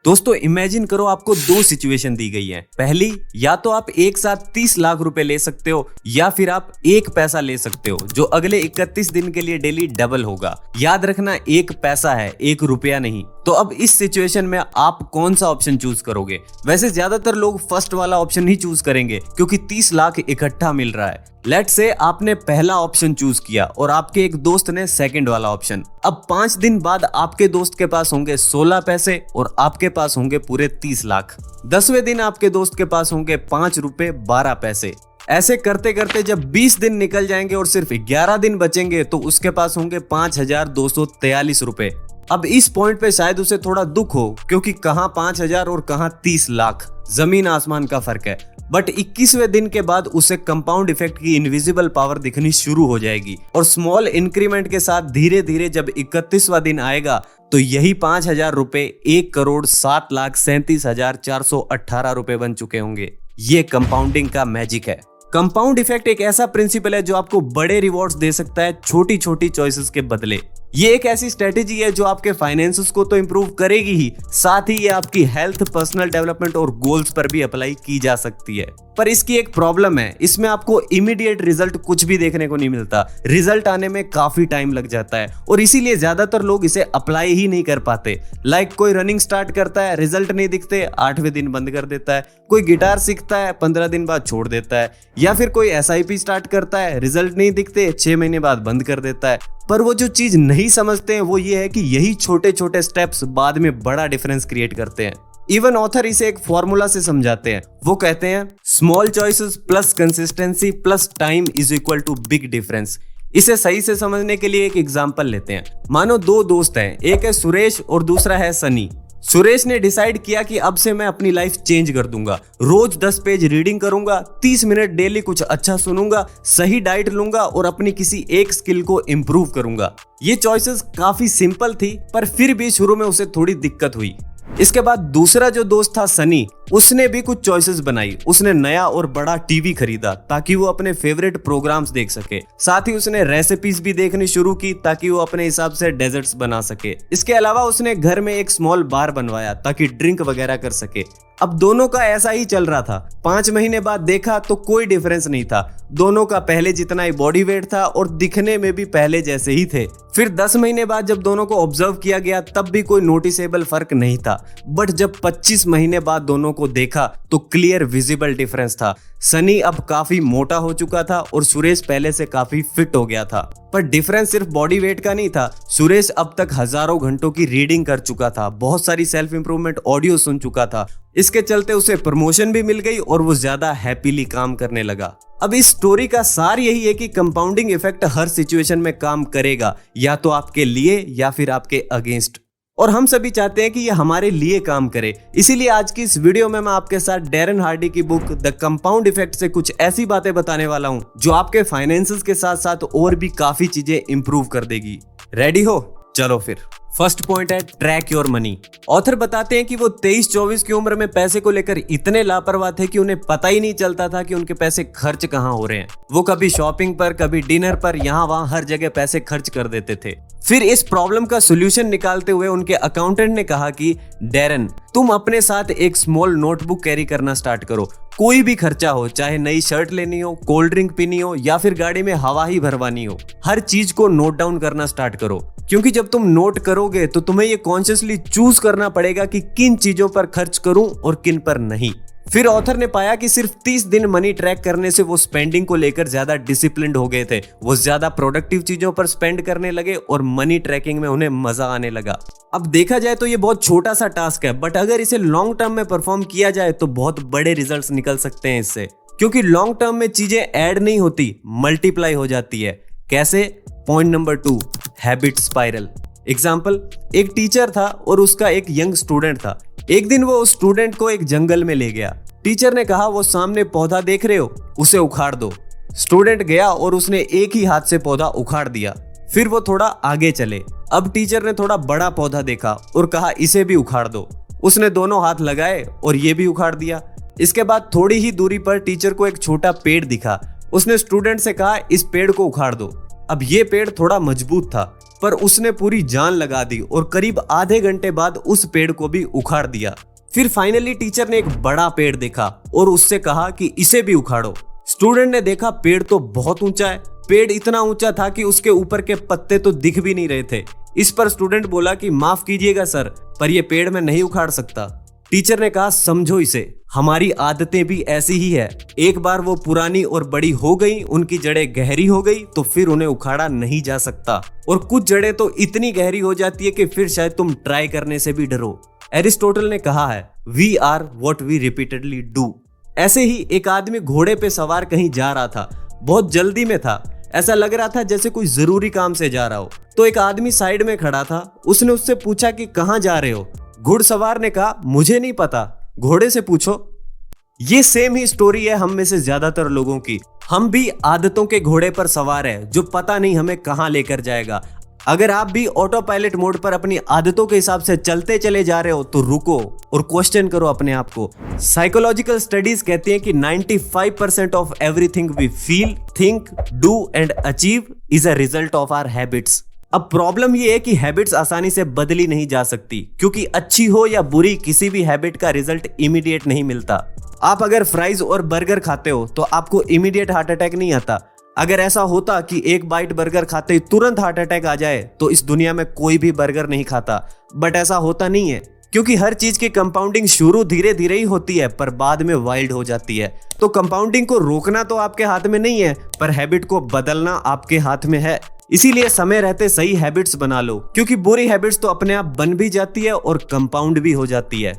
दोस्तों इमेजिन करो आपको दो सिचुएशन दी गई है। पहली, या तो आप एक साथ 30 लाख रुपए ले सकते हो या फिर आप एक पैसा ले सकते हो जो अगले 31 दिन के लिए डेली डबल होगा। याद रखना, एक पैसा है, एक रुपया नहीं। तो अब इस सिचुएशन में आप कौन सा ऑप्शन चूज करोगे? वैसे ज्यादातर लोग फर्स्ट वाला ऑप्शन ही चूज करेंगे क्योंकि 30 लाख इकट्ठा मिल रहा है। लेट्स से आपने पहला ऑप्शन चूज किया और आपके एक दोस्त ने सेकंड वाला ऑप्शन। अब 5 दिन बाद आपके दोस्त के पास होंगे 16 पैसे और आपके पास होंगे पूरे 30 लाख। 10वें दिन आपके दोस्त के पास होंगे 5 रुपए 12 पैसे। ऐसे करते करते जब 20 दिन निकल जाएंगे और सिर्फ 11 दिन बचेंगे तो उसके पास होंगे 5243 रुपए। अब इस पॉइंट पे शायद उसे थोड़ा दुख हो क्योंकि कहां 5000 और कहां 30 लाख, जमीन आसमान का फर्क है। बट 21वें दिन के बाद उसे कंपाउंड इफेक्ट की इनविजिबल पावर दिखनी शुरू हो जाएगी और स्मॉल इंक्रीमेंट के साथ धीरे धीरे जब 31वां दिन आएगा तो यही 5000 रुपए 1,07,37,418 रुपए बन चुके होंगे। ये कंपाउंडिंग का मैजिक है। कंपाउंड इफेक्ट एक ऐसा प्रिंसिपल है जो आपको बड़े रिवॉर्ड्स दे सकता है छोटी छोटी चॉइसेस के बदले। ये एक ऐसी स्ट्रेटेजी है जो आपके फाइनेंसेस को तो इंप्रूव करेगी ही, साथ ही ये आपकी हेल्थ, पर्सनल डेवलपमेंट और गोल्स पर भी अप्लाई की जा सकती है। पर इसकी एक प्रॉब्लम है, इसमें आपको इमीडिएट रिजल्ट कुछ भी देखने को नहीं मिलता। रिजल्ट आने में काफी टाइम लग जाता है और इसीलिए ज्यादातर लोग इसे अप्लाई ही नहीं कर पाते। लाइक कोई रनिंग स्टार्ट करता है, रिजल्ट नहीं दिखते, 8वें दिन बंद कर देता है। कोई गिटार सीखता है, 15 दिन बाद छोड़ देता है। या फिर कोई SIP स्टार्ट करता है, रिजल्ट नहीं दिखते, 6 महीने बाद बंद कर देता है। पर वो जो चीज नहीं समझते हैं वो ये है कि यही छोटे छोटे स्टेप्स बाद में बड़ा डिफरेंस क्रिएट करते हैं। इवन ऑथर इसे एक फॉर्मूला से समझाते हैं। वो कहते हैं small choices plus consistency plus time is equal to big difference. इसे सही से समझने के लिए एक एग्जांपल लेते हैं। मानो दो दोस्त हैं, एक है सुरेश और दूसरा है सनी। सुरेश ने डिसाइड किया कि अब से मैं अपनी लाइफ चेंज कर दूंगा। रोज 10 पेज रीडिंग करूंगा, 30 मिनट डेली कुछ अच्छा सुनूंगा, सही डाइट लूंगा और अपनी किसी एक स्किल को इंप्रूव करूंगा। ये चॉइसेस काफी सिंपल थी पर फिर भी शुरू में उसे थोड़ी दिक्कत हुई। इसके बाद दूसरा जो दोस्त था सनी, उसने भी कुछ चॉइसेस बनाई। उसने नया और बड़ा टीवी खरीदा ताकि वो अपने फेवरेट प्रोग्राम्स देख सके। साथ ही उसने रेसिपीज भी देखनी शुरू की ताकि वो अपने हिसाब से डेजर्ट्स बना सके। इसके अलावा उसने घर में एक स्मॉल बार बनवाया ताकि ड्रिंक वगैरह कर सके। अब दोनों का ऐसा ही चल रहा था। 5 महीने बाद देखा तो कोई डिफरेंस नहीं था। दोनों का पहले जितना ही बॉडी वेट था और दिखने में भी पहले जैसे ही थे। फिर 10 महीने बाद जब दोनों को ऑब्जर्व किया गया तब भी कोई नोटिसेबल फर्क नहीं था। बट जब 25 महीने बाद दोनों को देखा तो क्लियर विजिबल डिफरेंस था। सनी अब काफी मोटा हो चुका था और सुरेश पहले से काफी फिट हो गया था। पर डिफरेंस सिर्फ बॉडी वेट का नहीं था। सुरेश अब तक हजारों घंटों की रीडिंग कर चुका था, बहुत सारी सेल्फ इंप्रूवमेंट ऑडियो सुन चुका था। इसके चलते उसे प्रमोशन भी मिल गई और वो ज्यादा हैप्पीली काम करने लगा। अब इस स्टोरी का सार यही है कि कंपाउंडिंग इफेक्ट हर सिचुएशन में काम करेगा, या तो आपके लिए या फिर आपके अगेंस्ट। और हम सभी चाहते हैं कि ये हमारे लिए काम करे। इसीलिए आज की इस वीडियो में मैं आपके साथ डैरेन हार्डी की बुक द कंपाउंड इफेक्ट से कुछ ऐसी बातें बताने वाला हूं जो आपके फाइनेंसेस के साथ साथ और भी काफी चीजें इंप्रूव कर देगी। रेडी हो? चलो फिर। फर्स्ट पॉइंट है ट्रैक योर मनी। ऑथर बताते हैं कि वो 23-24 की उम्र में पैसे को लेकर इतने लापरवाह थे कि उन्हें पता ही नहीं चलता था कि उनके पैसे खर्च कहाँ हो रहे हैं। वो कभी शॉपिंग पर, कभी डिनर पर, यहाँ वहाँ हर जगह पैसे खर्च कर देते थे। फिर इस प्रॉब्लम का सोल्यूशन निकालते हुए उनके अकाउंटेंट ने कहा कि डैरेन, तुम अपने साथ एक स्मॉल नोटबुक कैरी करना स्टार्ट करो। कोई भी खर्चा हो, चाहे नई शर्ट लेनी हो, कोल्ड ड्रिंक पीनी हो या फिर गाड़ी में हवा ही भरवानी हो, हर चीज को नोट डाउन करना स्टार्ट करो। क्योंकि जब तुम नोट करोगे तो तुम्हें ये कॉन्शियसली चूज करना पड़ेगा कि किन चीजों पर खर्च करूं और किन पर नहीं। फिर ऑथर ने पाया कि सिर्फ 30 दिन मनी ट्रैक करने से वो स्पेंडिंग को लेकर ज्यादा डिसिप्लिन्ड हो गए थे। वो ज्यादा प्रोडक्टिव चीजों पर स्पेंड करने लगे और मनी ट्रैकिंग में उन्हें मजा आने लगा। अब देखा जाए तो ये बहुत छोटा सा टास्क है, बट अगर इसे लॉन्ग टर्म में परफॉर्म किया जाए तो बहुत बड़े रिजल्ट्स निकल सकते हैं इससे। क्योंकि लॉन्ग टर्म में चीजें ऐड नहीं होती, मल्टीप्लाई हो जाती है। कैसे? Point number 2, habit spiral. Example, एक टीचर था और उसका एक यंग स्टूडेंट था। एक दिन वो उस स्टूडेंट को एक जंगल में ले गया। टीचर ने कहा, वो सामने पौधा देख रहे हो, उसे उखाड़ दो। स्टूडेंट गया और उसने एक ही हाथ से पौधा उखाड़ दिया। फिर वो थोड़ा आगे चले। अब टीचर ने थोड़ा बड़ा पौधा देखा और कहा, इसे भी उखाड़ दो। उसने दोनों हाथ लगाए और ये भी उखाड़ दिया। इसके बाद थोड़ी ही दूरी पर टीचर को एक छोटा पेड़ दिखा। उसने स्टूडेंट से कहा, इस पेड़ को उखाड़ दो। अब ये पेड़ थोड़ा मजबूत था, पर उसने पूरी जान लगा दी और करीब आधे घंटे बाद उस पेड़ को भी उखाड़ दिया। फिर फाइनली टीचर ने एक बड़ा पेड़ देखा और उससे कहा कि इसे भी उखाड़ो। स्टूडेंट ने देखा पेड़ तो बहुत ऊंचा है। पेड़ इतना ऊंचा था कि उसके ऊपर के पत्ते तो दिख भी नहीं रहे थे। इस पर स्टूडेंट बोला कि माफ कीजिएगा सर, पर यह पेड़ मैं नहीं उखाड़ सकता। टीचर ने कहा समझो इसे, हमारी आदतें भी ऐसी ही है। एक बार वो पुरानी और बड़ी हो गई, उनकी जड़ें गहरी हो गई तो फिर उन्हें उखाड़ा नहीं जा सकता। और कुछ जड़ें तो इतनी गहरी हो जाती है कि फिर शायद तुम ट्राई करने से भी डरो। एरिस्टोटल ने कहा है, we are what we repeatedly do. ऐसे ही एक आदमी घोड़े पे सवार कहीं जा रहा था, बहुत जल्दी में था। ऐसा लग रहा था जैसे कोई जरूरी काम से जा रहा हो। तो एक आदमी साइड में खड़ा था, उसने उससे पूछा कि कहाँ जा रहे हो। घुड़सवार ने कहा मुझे नहीं पता, घोड़े से पूछो। ये सेम ही स्टोरी है हम में से ज्यादातर लोगों की। हम भी आदतों के घोड़े पर सवार है जो पता नहीं हमें कहां लेकर जाएगा। अगर आप भी ऑटो पायलट मोड पर अपनी आदतों के हिसाब से चलते चले जा रहे हो तो रुको और क्वेश्चन करो अपने आप को। साइकोलॉजिकल स्टडीज कहती हैं कि 95% of everything we feel, think, do and achieve is a result of our habits. अब प्रॉब्लम ये है कि हैबिट्स आसानी से बदली नहीं जा सकती, क्योंकि अच्छी हो या बुरी किसी भी हैबिट का रिजल्ट इमीडिएट नहीं मिलता। आप अगर फ्राइज और बर्गर खाते हो तो आपको इमीडिएट हार्ट अटैक नहीं आता। अगर ऐसा होता कि एक बाइट बर्गर खाते ही तुरंत हार्ट अटैक आ जाए तो इस दुनिया में कोई भी बर्गर नहीं खाता। बट ऐसा होता नहीं है, क्योंकि हर चीज की कंपाउंडिंग शुरू धीरे धीरे ही होती है पर बाद में वाइल्ड हो जाती है। तो कंपाउंडिंग को रोकना तो आपके हाथ में नहीं है, पर हैबिट को बदलना आपके हाथ में है। इसीलिए समय रहते सही हैबिट्स बना लो, क्योंकि बुरी हैबिट्स तो अपने आप बन भी जाती है और कंपाउंड भी हो जाती है।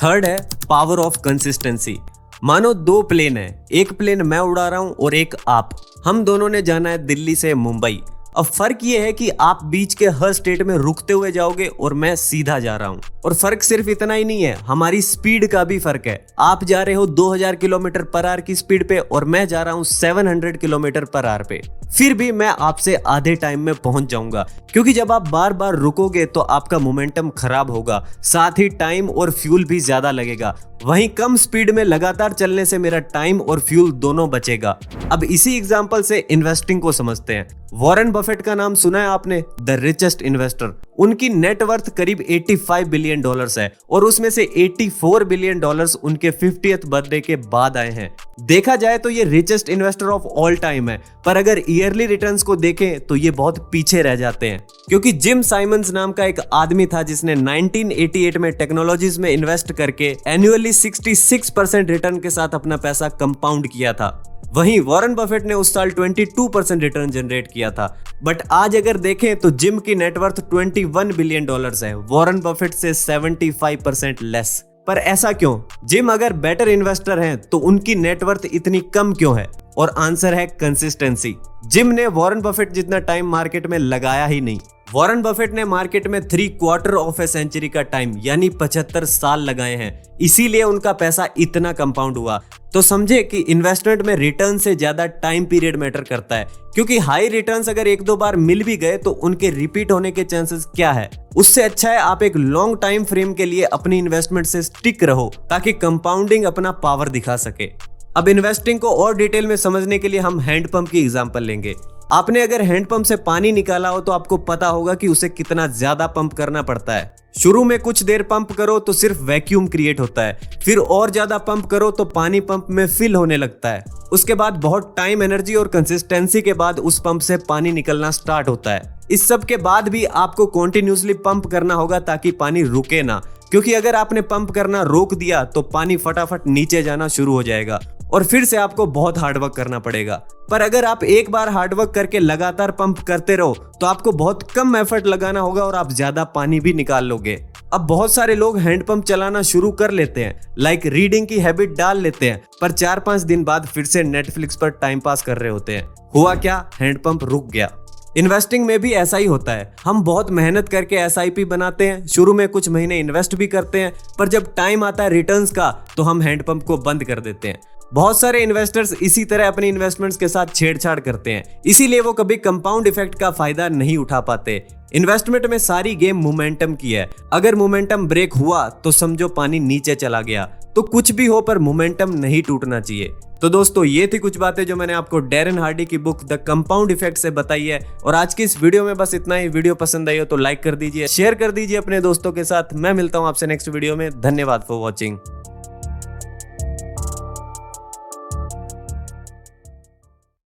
थर्ड है पावर ऑफ कंसिस्टेंसी। मानो दो प्लेन है, एक प्लेन मैं उड़ा रहा हूं और एक आप। हम दोनों ने जाना है दिल्ली से मुंबई। अब फर्क ये है कि आप बीच के हर स्टेट में रुकते हुए जाओगे और मैं सीधा जा रहा हूं। और फर्क सिर्फ इतना ही नहीं है, हमारी स्पीड का भी फर्क है। आप जा रहे हो 2000 किलोमीटर पर आवर की स्पीड पे और मैं जा रहा हूं 700 किलोमीटर पर आवर पे। फिर भी मैं आपसे आधे टाइम में पहुंच जाऊंगा, क्योंकि जब आप बार बार रुकोगे तो आपका मोमेंटम खराब होगा, साथ ही टाइम और फ्यूल भी ज्यादा लगेगा। वहीं कम स्पीड में लगातार चलने से मेरा टाइम और फ्यूल दोनों बचेगा। अब इसी एग्जांपल से इन्वेस्टिंग को समझते हैं। वॉरेन बफेट का नाम सुना है आपने, द रिचेस्ट इन्वेस्टर। उनकी नेटवर्थ करीब $85 बिलियन है और उसमें से $84 बिलियन उनके 50th बर्थडे के बाद आए हैं। देखा जाए तो ये richest investor of all time है, पर अगर ईयरली रिटर्न्स को देखें तो ये बहुत पीछे रह जाते हैं। क्योंकि जिम साइमंस नाम का एक आदमी था जिसने 1988 में टेक्नोलॉजीज में इन्वेस्ट करके एनुअली 66% रिटर्न के साथ अपना पैसा कंपाउंड किया था। वहीं वॉरेन बफेट ने उस साल 22% रिटर्न जनरेट किया था। बट आज अगर देखें तो जिम की नेटवर्थ $21 बिलियन है, वॉरेन बफेट से 75% लेस। पर ऐसा क्यों? जिम अगर बेटर इन्वेस्टर हैं तो उनकी नेटवर्थ इतनी कम क्यों है? और आंसर है कंसिस्टेंसी। जिम ने वॉरेन बफेट जितना टाइम मार्केट में लगाया ही नहीं। वॉरेन बफेट ने मार्केट में 3/4 ऑफ ए सेंचुरी का टाइम यानी 75 साल लगाए हैं, इसीलिए उनका पैसा इतना कंपाउंड हुआ। तो समझे कि इन्वेस्टमेंट में रिटर्न से ज्यादा टाइम पीरियड मैटर करता है, क्योंकि हाई रिटर्न्स अगर 1-2 बार मिल भी गए तो उनके रिपीट होने के चांसेस क्या है। उससे अच्छा है आप एक लॉन्ग टाइम फ्रेम के लिए अपनी इन्वेस्टमेंट से स्टिक रहो, ताकि कंपाउंडिंग अपना पावर दिखा सके। अब इन्वेस्टिंग को और डिटेल में समझने के लिए हम हैंडपंप की एग्जांपल लेंगे। आपने अगर हैंडपंप से पानी निकाला हो तो आपको पता होगा कि उसे कितना ज्यादा पंप करना पड़ता है। शुरू में कुछ देर पंप करो तो सिर्फ वैक्यूम क्रिएट होता है, फिर और ज्यादा पंप करो तो पानी पंप में फिल होने लगता है। उसके बाद बहुत टाइम, एनर्जी और कंसिस्टेंसी के बाद उस पंप से पानी निकलना स्टार्ट होता है। इस सब के बाद भी आपको कॉन्टिन्यूसली पंप करना होगा ताकि पानी रुके ना, क्योंकि अगर आपने पंप करना रोक दिया तो पानी फटाफट नीचे जाना शुरू हो जाएगा और फिर से आपको बहुत हार्डवर्क करना पड़ेगा। पर अगर आप एक बार हार्डवर्क करके लगातार पंप करते रहो तो आपको बहुत कम एफर्ट लगाना होगा और आप ज्यादा पानी भी निकाल लोगे। अब बहुत सारे लोग हैंडपंप चलाना शुरू कर लेते हैं, लाइक रीडिंग की हैबिट डाल लेते हैं, पर 4-5 दिन बाद फिर से नेटफ्लिक्स पर टाइम पास कर रहे होते हैं। हुआ क्या? हैंडपंप रुक गया। इन्वेस्टिंग में भी ऐसा ही होता है। हम बहुत मेहनत करके SIP बनाते हैं, शुरू में कुछ महीने इन्वेस्ट भी करते हैं, पर जब टाइम आता है रिटर्न्स का तो हम हैंडपंप को बंद कर देते हैं। बहुत सारे इन्वेस्टर्स इसी तरह अपनी इन्वेस्टमेंट्स के साथ छेड़छाड़ करते हैं, इसीलिए वो कभी कंपाउंड इफेक्ट का फायदा नहीं उठा पाते। इन्वेस्टमेंट में सारी गेम मोमेंटम की है। अगर मोमेंटम ब्रेक हुआ तो समझो पानी नीचे चला गया। तो कुछ भी हो पर मोमेंटम नहीं टूटना चाहिए। तो दोस्तों ये थी कुछ बातें जो मैंने आपको डैरेन हार्डी की बुक द कंपाउंड इफेक्ट से बताई है। और आज की इस वीडियो में बस इतना ही। वीडियो पसंद आई हो तो लाइक कर दीजिए, शेयर कर दीजिए अपने दोस्तों के साथ। मैं मिलता हूं आपसे नेक्स्ट वीडियो में। धन्यवाद फॉर वॉचिंग।